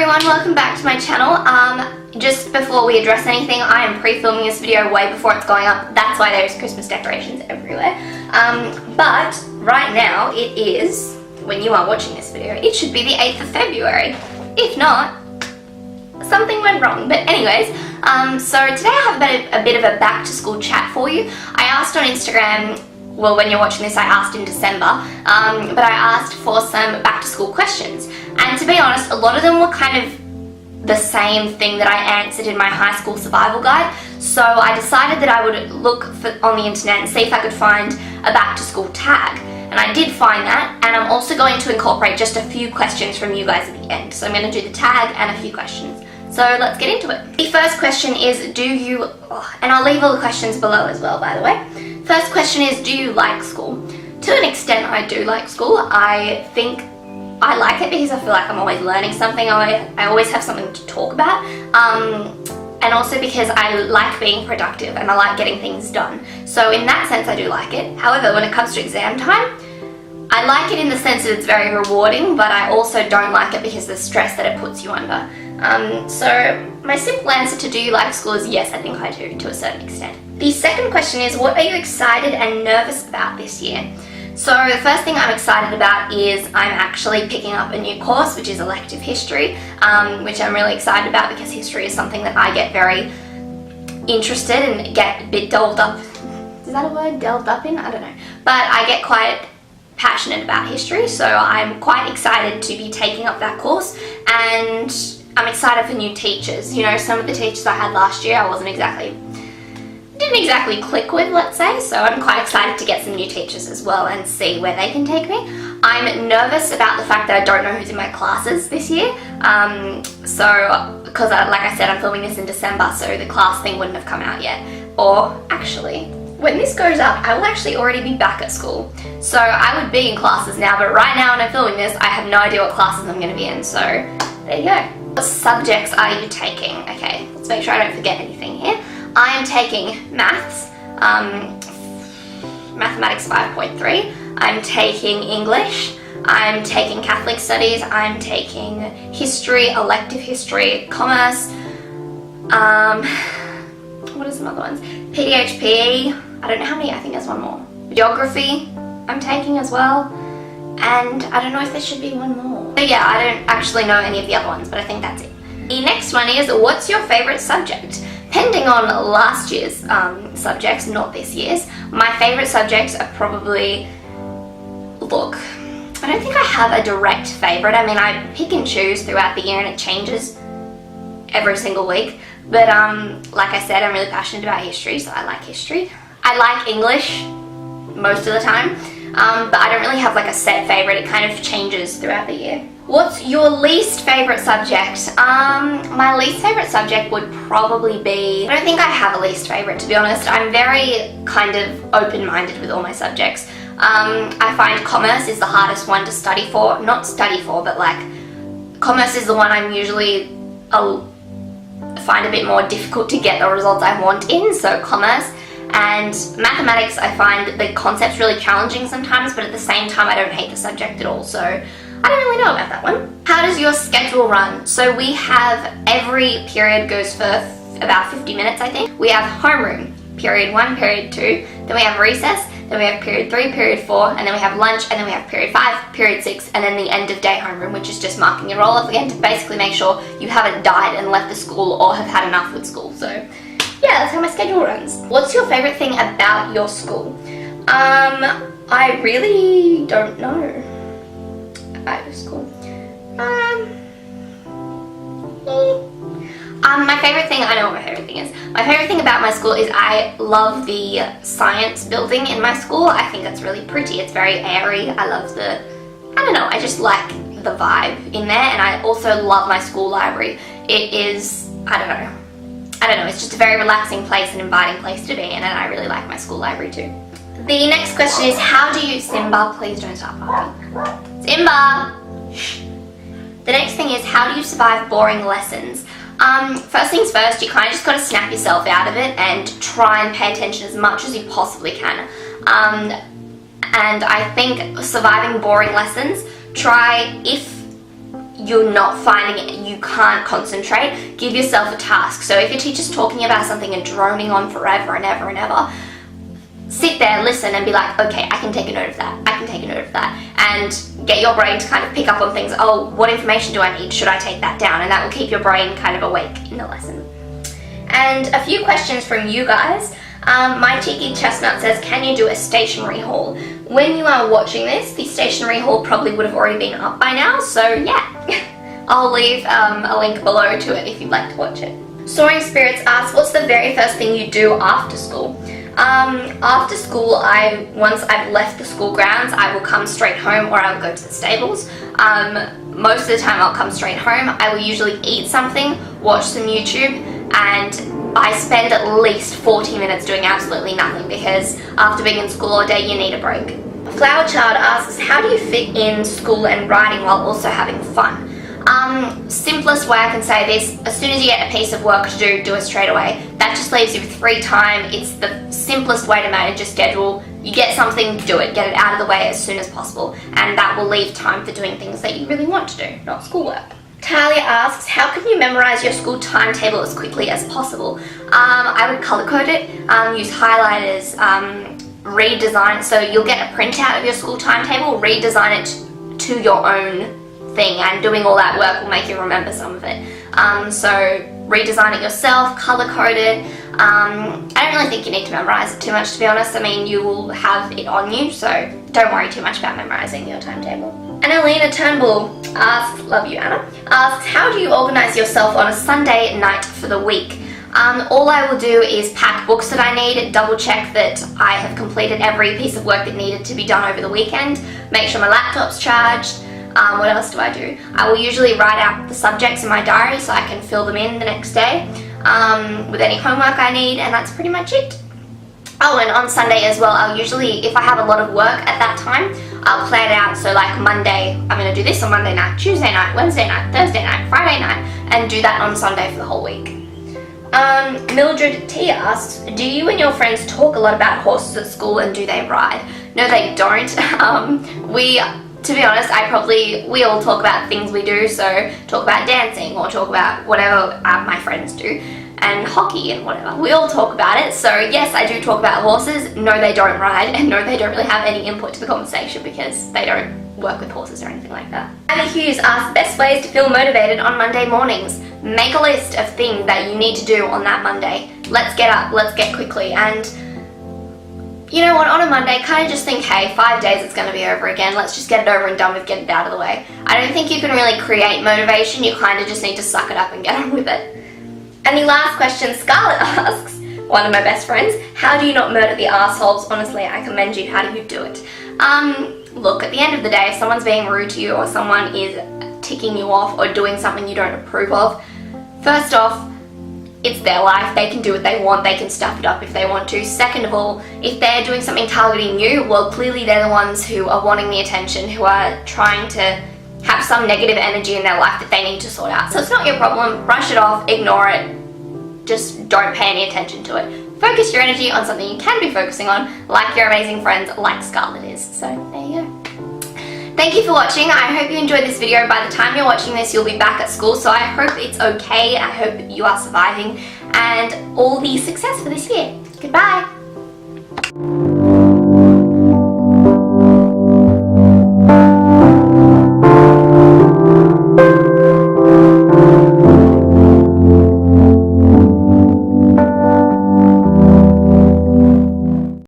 everyone, welcome back to my channel. Just before we address anything, I am pre-filming this video way before it's going up. That's why there's Christmas decorations everywhere. But right now it is, when you are watching this video, it should be the 8th of February. If not, something went wrong. But anyways, so today I have a bit of a back to school chat for you. I asked on Instagram, well, when you're watching this, I asked in December, but I asked for some back to school questions. And to be honest, a lot of them were kind of the same thing that I answered in my high school survival guide. So I decided that I would look on the internet and see if I could find a back to school tag. And I did find that, and I'm also going to incorporate just a few questions from you guys at the end. So I'm going to do the tag and a few questions. So let's get into it. The first question is, and I'll leave all the questions below as well, by the way. First question is, do you like school? To an extent, I do like school. I think I like it because I feel like I'm always learning something. I always have something to talk about. And also because I like being productive and I like getting things done. So in that sense, I do like it. However, when it comes to exam time, I like it in the sense that it's very rewarding, but I also don't like it because of the stress that it puts you under. So my simple answer to do you like school is yes, I think I do, to a certain extent. The second question is, what are you excited and nervous about this year? So the first thing I'm excited about is I'm actually picking up a new course, which is elective history, which I'm really excited about because history is something that I get very interested and get a bit delved up. Is that a word? Delved up in? I don't know. But I get quite passionate about history, so I'm quite excited to be taking up that course, and I'm excited for new teachers. You know, some of the teachers I had last year I didn't exactly click with, let's say, so I'm quite excited to get some new teachers as well and see where they can take me. I'm nervous about the fact that I don't know who's in my classes this year, because like I said, I'm filming this in December, so the class thing wouldn't have come out yet. Or actually, when this goes up, I will actually already be back at school. So I would be in classes now, but right now when I'm filming this, I have no idea what classes I'm going to be in, so there you go. What subjects are you taking? Okay, let's make sure I don't forget anything here. I am taking maths, mathematics 5.3, I'm taking English, I'm taking Catholic studies, I'm taking history, elective history, commerce, what are some other ones? PDHPE, I don't know how many, I think there's one more. Geography, I'm taking as well, and I don't know if there should be one more. So yeah, I don't actually know any of the other ones, but I think that's it. The next one is, what's your favourite subject? Depending on last year's subjects, not this year's, my favourite subjects are probably, look, I don't think I have a direct favourite. I mean, I pick and choose throughout the year and it changes every single week. But like I said, I'm really passionate about history, so I like history. I like English most of the time, but I don't really have like a set favourite. It kind of changes throughout the year. What's your least favourite subject? My least favourite subject would probably be, I don't think I have a least favourite, to be honest. I'm very kind of open-minded with all my subjects. I find commerce is the hardest one to study for. Not study for, but like, commerce is the one I'm usually find a bit more difficult to get the results I want in, so commerce. And mathematics, I find the concepts really challenging sometimes, but at the same time I don't hate the subject at all, so I don't really know about that one. How does your schedule run? So we have, every period goes for about 50 minutes, I think. We have homeroom, period 1, period 2, then we have recess, then we have period 3, period 4, and then we have lunch, and then we have period 5, period 6, and then the end of day homeroom, which is just marking your roll off again to basically make sure you haven't died and left the school or have had enough with school. So yeah, that's how my schedule runs. What's your favourite thing about your school? I really don't know about your school. My favourite thing, I know what my favourite thing is. My favourite thing about my school is I love the science building in my school. I think it's really pretty. It's very airy. I love I just like the vibe in there, and I also love my school library. It is, I don't know, it's just a very relaxing place, an inviting place to be in, and I really like my school library too. The next question is, how do you, Simba, please don't start barking. Simba! The next thing is, how do you survive boring lessons? First things first, you kind of just got to snap yourself out of it and try and pay attention as much as you possibly can. And I think surviving boring lessons, try, if you're not finding it, you can't concentrate, give yourself a task. So if your teacher's talking about something and droning on forever and ever and ever, sit there, listen, and be like, okay, I can take a note of that, I can take a note of that, and get your brain to kind of pick up on things. Oh, what information do I need? Should I take that down? And that will keep your brain kind of awake in the lesson. And a few questions from you guys. My Cheeky Chestnut says, can you do a stationery haul? When you are watching this, the stationery haul probably would have already been up by now, so yeah. I'll leave a link below to it if you'd like to watch it. Soaring Spirits asks, what's the very first thing you do after school? After school, once I've left the school grounds, I will come straight home, or I will go to the stables. Most of the time I'll come straight home. I will usually eat something, watch some YouTube, and I spend at least 40 minutes doing absolutely nothing, because after being in school all day, you need a break. Flower Child asks, how do you fit in school and writing while also having fun? Simplest way I can say this, as soon as you get a piece of work to do it straight away. That just leaves you with free time. It's the simplest way to manage your schedule. You get something, do it, get it out of the way as soon as possible, and that will leave time for doing things that you really want to do, not schoolwork. Talia asks, how can you memorize your school timetable as quickly as possible? I would color code it, use highlighters, redesign, so you'll get a printout of your school timetable, redesign it to your own thing, and doing all that work will make you remember some of it. So redesign it yourself, color code it. I don't really think you need to memorize it too much, to be honest. I mean, you will have it on you, so don't worry too much about memorizing your timetable. Annalena Turnbull asks, love you Anna, asks, how do you organize yourself on a Sunday night for the week? All I will do is pack books that I need, double check that I have completed every piece of work that needed to be done over the weekend, make sure my laptop's charged. What else do I do? I will usually write out the subjects in my diary so I can fill them in the next day with any homework I need, and that's pretty much it. Oh, and on Sunday as well, I'll usually, if I have a lot of work at that time, I'll plan it out. So like Monday, I'm going to do this on Monday night, Tuesday night, Wednesday night, Thursday night, Friday night, and do that on Sunday for the whole week. Mildred T asks, do you and your friends talk a lot about horses at school, and do they ride? No, they don't. To be honest, we all talk about things we do, so talk about dancing or talk about whatever my friends do, and hockey and whatever. We all talk about it, so yes, I do talk about horses. No, they don't ride, and no, they don't really have any input to the conversation because they don't work with horses or anything like that. Abby Hughes asks, best ways to feel motivated on Monday mornings. Make a list of things that you need to do on that Monday. Let's get up, let's get quickly, and you know what, on a Monday, kind of just think, hey, 5 days it's going to be over again, let's just get it over and done with, get it out of the way. I don't think you can really create motivation, you kind of just need to suck it up and get on with it. And the last question Scarlett asks, one of my best friends, how do you not murder the assholes? Honestly, I commend you, how do you do it? Look, at the end of the day, if someone's being rude to you or someone is ticking you off or doing something you don't approve of, first off, it's their life, they can do what they want, they can stuff it up if they want to. Second of all, if they're doing something targeting you, well, clearly they're the ones who are wanting the attention, who are trying to have some negative energy in their life that they need to sort out. So it's not your problem, brush it off, ignore it, just don't pay any attention to it. Focus your energy on something you can be focusing on, like your amazing friends, like Scarlett is. So there you go. Thank you for watching. I hope you enjoyed this video. By the time you're watching this, you'll be back at school, so I hope it's okay. I hope you are surviving, and all the success for this year. Goodbye.